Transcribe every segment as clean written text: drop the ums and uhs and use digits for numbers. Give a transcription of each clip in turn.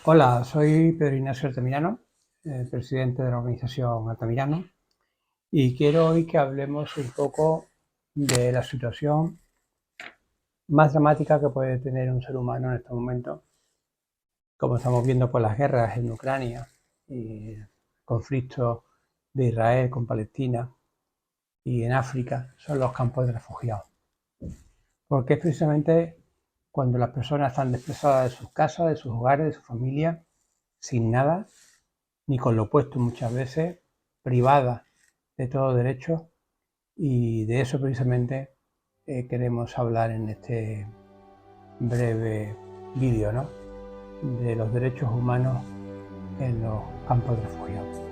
Hola, soy Pedro Ignacio Altamirano, presidente de la organización Altamirano, y quiero hoy que hablemos un poco de la situación más dramática que puede tener un ser humano en estos momentos, como estamos viendo por las guerras en Ucrania y el conflicto de Israel con Palestina y en África, son los campos de refugiados. Porque es precisamente cuando las personas están desplazadas de sus casas, de sus hogares, de su familia, sin nada, ni con lo opuesto muchas veces, privada de todo derecho, y de eso precisamente queremos hablar en este breve vídeo, ¿no? De los derechos humanos en los campos de refugiados.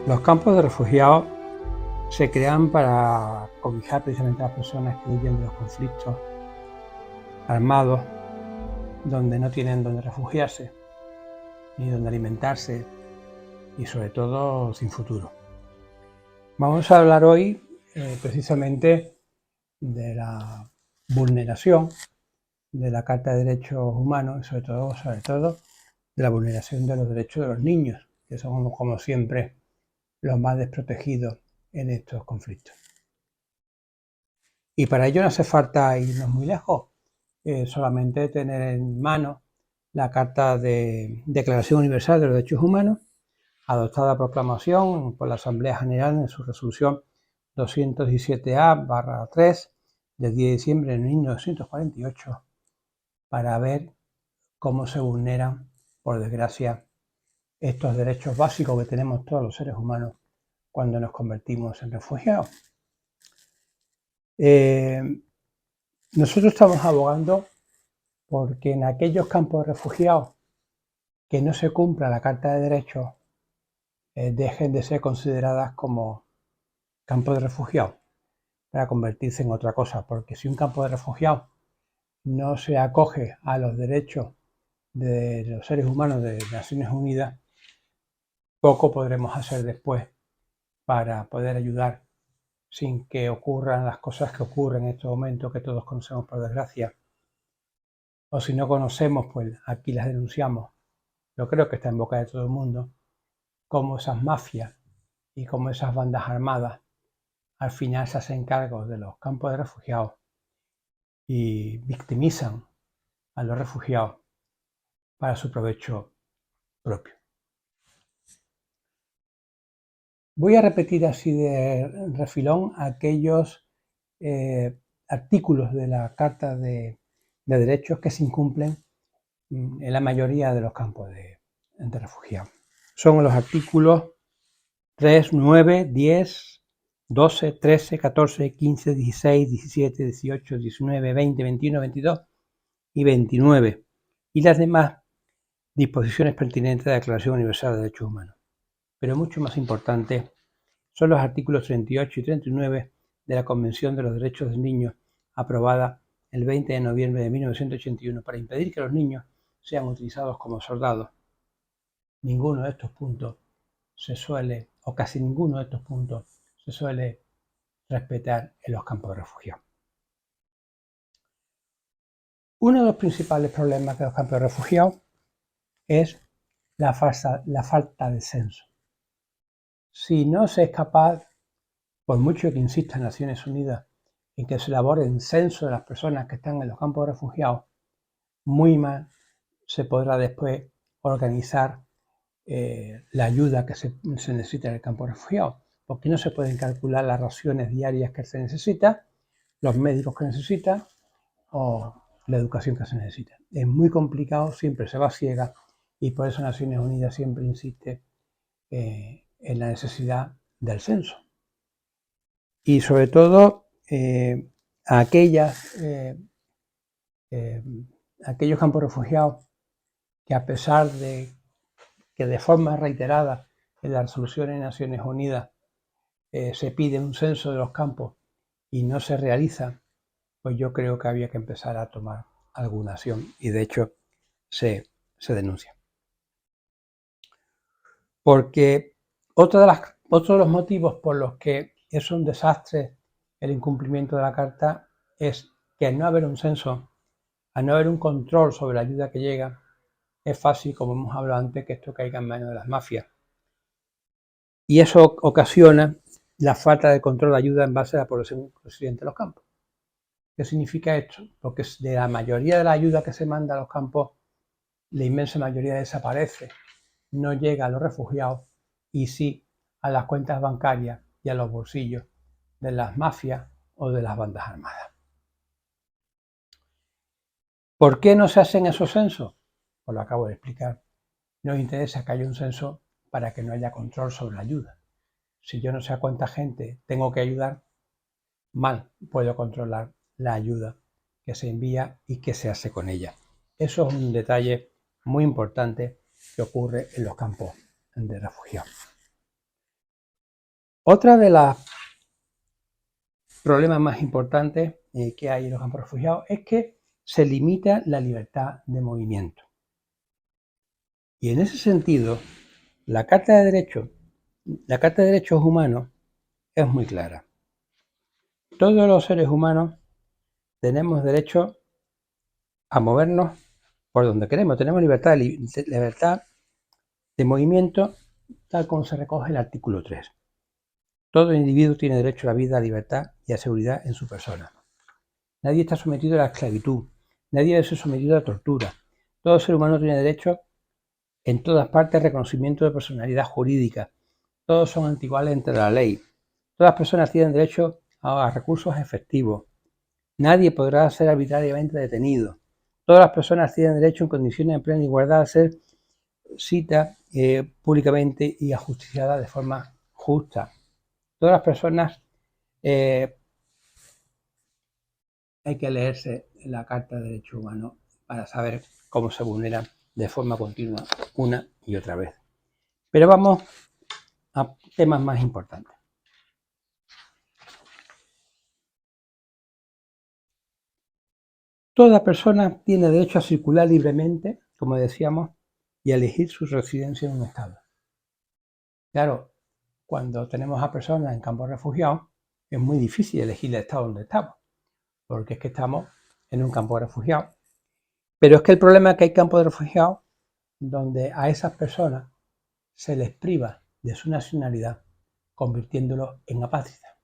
Los campos de refugiados se crean para cobijar precisamente a las personas que huyen de los conflictos armados, donde no tienen donde refugiarse, ni donde alimentarse, y sobre todo sin futuro. Vamos a hablar hoy precisamente de la vulneración de la Carta de Derechos Humanos y sobre todo de la vulneración de los derechos de los niños, que son como siempre los más desprotegidos en estos conflictos. Y para ello no hace falta irnos muy lejos, solamente tener en mano la Carta de Declaración Universal de los Derechos Humanos, adoptada a proclamación por la Asamblea General en su resolución 217A/3 del 10 de diciembre de 1948, para ver cómo se vulneran, por desgracia, estos derechos básicos que tenemos todos los seres humanos cuando nos convertimos en refugiados. Nosotros estamos abogando porque en aquellos campos de refugiados que no se cumpla la Carta de Derechos dejen de ser consideradas como campos de refugiados para convertirse en otra cosa, porque si un campo de refugiados no se acoge a los derechos de los seres humanos de Naciones Unidas, poco podremos hacer después para poder ayudar sin que ocurran las cosas que ocurren en estos momentos, que todos conocemos por desgracia. O si no conocemos, pues aquí las denunciamos. Yo creo que está en boca de todo el mundo, cómo esas mafias y cómo esas bandas armadas al final se hacen cargo de los campos de refugiados y victimizan a los refugiados para su provecho propio. Voy a repetir así de refilón aquellos artículos de la Carta de Derechos que se incumplen en la mayoría de los campos de refugiados. Son los artículos 3, 9, 10, 12, 13, 14, 15, 16, 17, 18, 19, 20, 21, 22 y 29, y las demás disposiciones pertinentes de la Declaración Universal de Derechos Humanos. Pero mucho más importante son los artículos 38 y 39 de la Convención de los Derechos del Niño, aprobada el 20 de noviembre de 1981 para impedir que los niños sean utilizados como soldados. Ninguno de estos puntos o casi ninguno de estos puntos se suele respetar en los campos de refugiados. Uno de los principales problemas de los campos de refugiados es la falta de censo. Si no se es capaz, por mucho que insista Naciones Unidas en que se elabore un censo de las personas que están en los campos de refugiados, muy mal se podrá después organizar la ayuda que se necesita en el campo de refugiados, porque no se pueden calcular las raciones diarias que se necesitan, los médicos que necesita o la educación que se necesita. Es muy complicado, siempre se va ciega, y por eso Naciones Unidas siempre insiste en la necesidad del censo. Y sobre todo a aquellas aquellos campos refugiados que, a pesar de que de forma reiterada en la resolución de Naciones Unidas se pide un censo de los campos y no se realiza, pues yo creo que había que empezar a tomar alguna acción, y de hecho se denuncia. Porque otro de los motivos por los que es un desastre el incumplimiento de la Carta es que, al no haber un censo, al no haber un control sobre la ayuda que llega, es fácil, como hemos hablado antes, que esto caiga en manos de las mafias. Y eso ocasiona la falta de control de ayuda en base a la población residente de los campos. ¿Qué significa esto? Porque de la mayoría de la ayuda que se manda a los campos, la inmensa mayoría desaparece, no llega a los refugiados y sí a las cuentas bancarias y a los bolsillos de las mafias o de las bandas armadas. ¿Por qué no se hacen esos censos? Pues lo acabo de explicar. Nos interesa que haya un censo para que no haya control sobre la ayuda. Si yo no sé a cuánta gente tengo que ayudar, mal puedo controlar la ayuda que se envía y qué se hace con ella. Eso es un detalle muy importante que ocurre en los campos de refugiados. Otra de los problemas más importantes que hay en los campos de refugiados es que se limita la libertad de movimiento. Y en ese sentido, la Carta de Derechos Humanos es muy clara. Todos los seres humanos tenemos derecho a movernos por donde queremos. Tenemos libertad de movimiento, tal como se recoge en el artículo 3. Todo individuo tiene derecho a la vida, a libertad y a seguridad en su persona. Nadie está sometido a la esclavitud. Nadie debe ser sometido a tortura. Todo ser humano tiene derecho en todas partes a reconocimiento de personalidad jurídica. Todos son iguales ante la ley. Todas las personas tienen derecho a recursos efectivos. Nadie podrá ser arbitrariamente detenido. Todas las personas tienen derecho, en condiciones de plena igualdad, a ser cita públicamente y ajusticiada de forma justa. Todas las personas, hay que leerse la Carta de Derechos Humanos para saber cómo se vulneran de forma continua una y otra vez. Pero vamos a temas más importantes. Toda persona tiene derecho a circular libremente, como decíamos, y a elegir su residencia en un estado. Claro, cuando tenemos a personas en campos refugiados, es muy difícil elegir el estado donde estamos, porque es que estamos en un campo de refugiados. Pero es que el problema es que hay campos de refugiados donde a esas personas se les priva de su nacionalidad, convirtiéndolos en apátridas.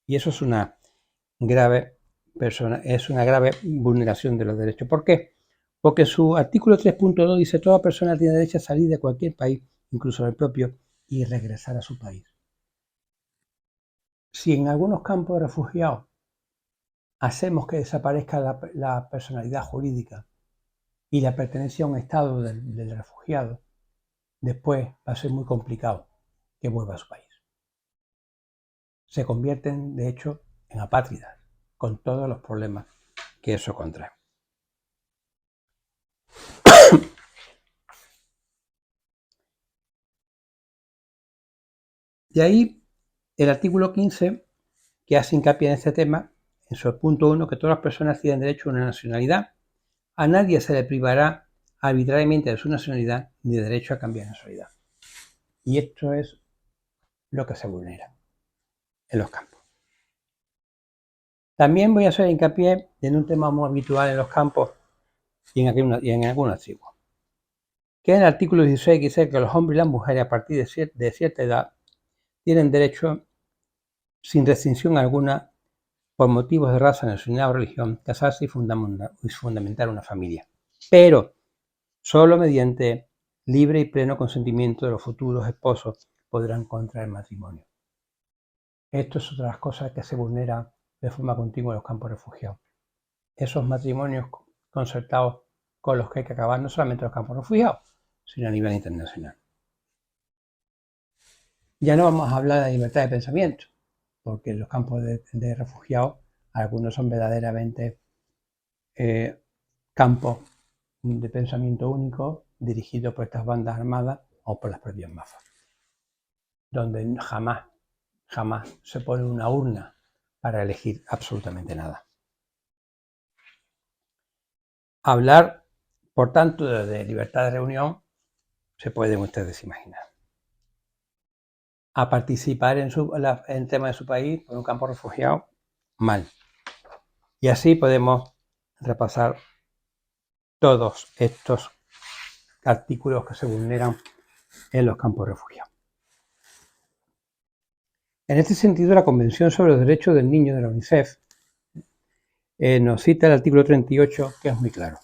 Y eso es una grave vulneración de los derechos. ¿Por qué? Porque su artículo 3.2 dice: toda persona tiene derecho a salir de cualquier país, incluso del propio, y regresar a su país. Si en algunos campos de refugiados hacemos que desaparezca la personalidad jurídica y la pertenencia a un estado del refugiado, después va a ser muy complicado que vuelva a su país. Se convierten, de hecho, en apátridas, con todos los problemas que eso contrae. De ahí el artículo 15, que hace hincapié en este tema, en su punto 1, que todas las personas tienen derecho a una nacionalidad. A nadie se le privará arbitrariamente de su nacionalidad ni de derecho a cambiar de nacionalidad. Y esto es lo que se vulnera en los campos. También voy a hacer hincapié en un tema muy habitual en los campos y en algunos antiguos, que en el artículo 16 dice que los hombres y las mujeres a partir de cierta edad tienen derecho, sin restricción alguna, por motivos de raza, nacionalidad o religión, casarse y fundamentar una familia, pero solo mediante libre y pleno consentimiento de los futuros esposos podrán contraer matrimonio. Esto es otra de las cosas que se vulnera de forma continua en los campos refugiados. Esos matrimonios concertados con los que hay que acabar, no solamente en los campos refugiados, sino a nivel internacional. Ya no vamos a hablar de libertad de pensamiento, porque en los campos de refugiados algunos son verdaderamente campos de pensamiento único dirigidos por estas bandas armadas o por las propias mafas, donde jamás se pone una urna para elegir absolutamente nada. Hablar, por tanto, de libertad de reunión, se pueden ustedes imaginar. A participar en el tema de su país por un campo refugiado, mal. Y así podemos repasar todos estos artículos que se vulneran en los campos refugiados. En este sentido, la Convención sobre los Derechos del Niño de la UNICEF nos cita el artículo 38, que es muy claro.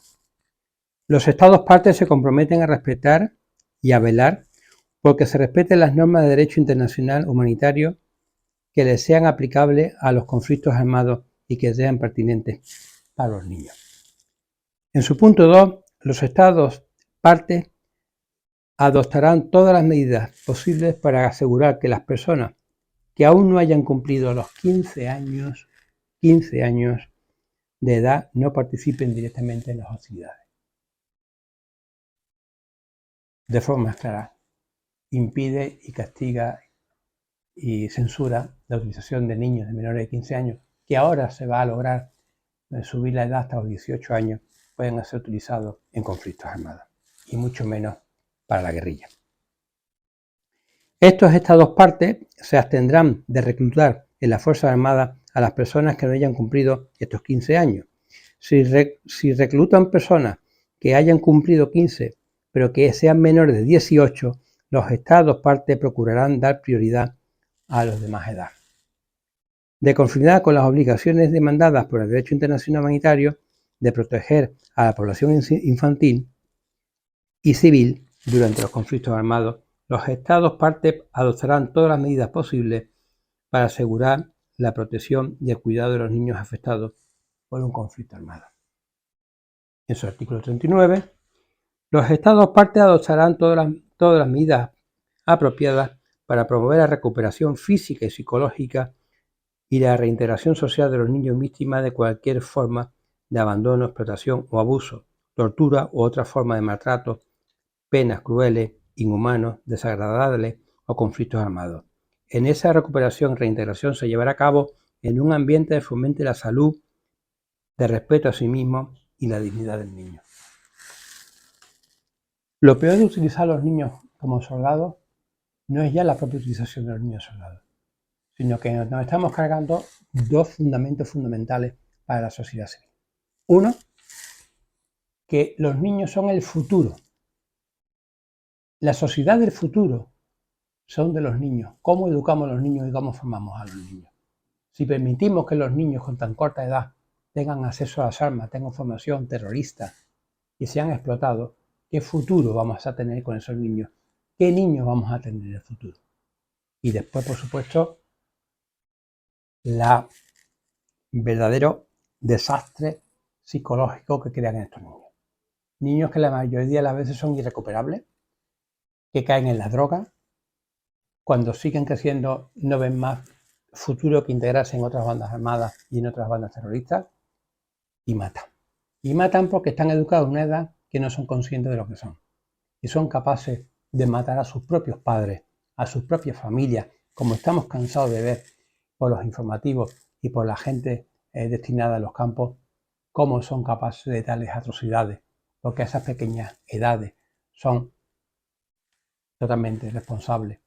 Los Estados partes se comprometen a respetar y a velar porque se respeten las normas de derecho internacional humanitario que les sean aplicables a los conflictos armados y que sean pertinentes para los niños. En su punto 2, los Estados partes adoptarán todas las medidas posibles para asegurar que las personas que aún no hayan cumplido los 15 años de edad no participen directamente en las hostilidades. De forma clara, impide y castiga y censura la utilización de niños de menores de 15 años, que ahora se va a lograr subir la edad hasta los 18 años, pueden ser utilizados en conflictos armados, y mucho menos para la guerrilla. Estos Estados partes se abstendrán de reclutar en las Fuerzas Armadas a las personas que no hayan cumplido estos 15 años. Si reclutan personas que hayan cumplido 15, pero que sean menores de 18, los Estados partes procurarán dar prioridad a los de más edad. De conformidad con las obligaciones demandadas por el derecho internacional humanitario de proteger a la población infantil y civil durante los conflictos armados, los Estados partes adoptarán todas las medidas posibles para asegurar la protección y el cuidado de los niños afectados por un conflicto armado. En su artículo 39, los Estados partes adoptarán todas las medidas apropiadas para promover la recuperación física y psicológica y la reintegración social de los niños víctimas de cualquier forma de abandono, explotación o abuso, tortura u otra forma de maltrato, penas crueles, inhumanos, desagradables o conflictos armados. En esa recuperación y reintegración se llevará a cabo en un ambiente que fomente la salud, de respeto a sí mismo y la dignidad del niño. Lo peor de utilizar a los niños como soldados no es ya la propia utilización de los niños soldados, sino que nos estamos cargando dos fundamentos fundamentales para la sociedad civil. Uno, que los niños son el futuro. La sociedad del futuro son de los niños. ¿Cómo educamos a los niños y cómo formamos a los niños? Si permitimos que los niños con tan corta edad tengan acceso a las armas, tengan formación terrorista y sean explotados, ¿qué futuro vamos a tener con esos niños? ¿Qué niños vamos a tener en el futuro? Y después, por supuesto, la verdadero desastre psicológico que crean estos niños. Niños que la mayoría de las veces son irrecuperables, que caen en las drogas, cuando siguen creciendo no ven más futuro que integrarse en otras bandas armadas y en otras bandas terroristas, y matan. Y matan porque están educados en una edad que no son conscientes de lo que son. Y son capaces de matar a sus propios padres, a sus propias familias, como estamos cansados de ver por los informativos y por la gente destinada a los campos, cómo son capaces de tales atrocidades, porque a esas pequeñas edades son totalmente responsables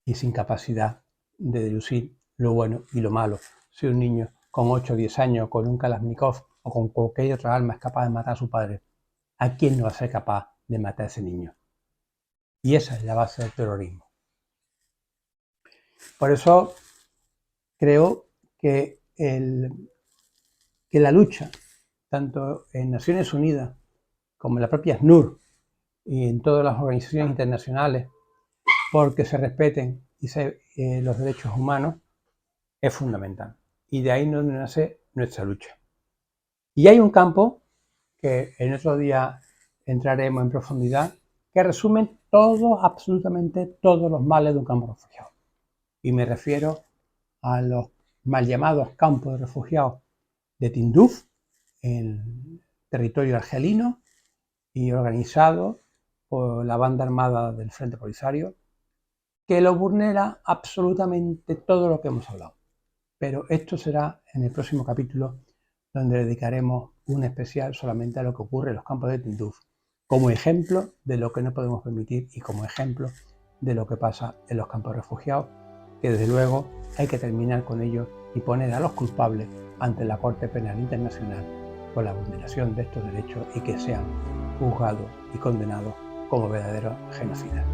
y sin capacidad de deducir lo bueno y lo malo. Si un niño con 8 o 10 años, con un Kalashnikov o con cualquier otra arma es capaz de matar a su padre, ¿a quién no va a ser capaz de matar a ese niño? Y esa es la base del terrorismo. Por eso creo que la lucha, tanto en Naciones Unidas como en la propia ACNUR y en todas las organizaciones internacionales, porque se respeten los derechos humanos, es fundamental. Y de ahí nos nace nuestra lucha. Y hay un campo que en otro día entraremos en profundidad, que resumen absolutamente todos los males de un campo refugiado. Y me refiero a los mal llamados campos de refugiados de Tinduf, en territorio argelino y organizado por la banda armada del Frente Polisario, que lo vulnera absolutamente todo lo que hemos hablado. Pero esto será en el próximo capítulo, donde dedicaremos un especial solamente a lo que ocurre en los campos de Tinduf, como ejemplo de lo que no podemos permitir y como ejemplo de lo que pasa en los campos de refugiados, que desde luego hay que terminar con ello y poner a los culpables ante la Corte Penal Internacional por la vulneración de estos derechos y que sean juzgados y condenados como verdaderos genocidas.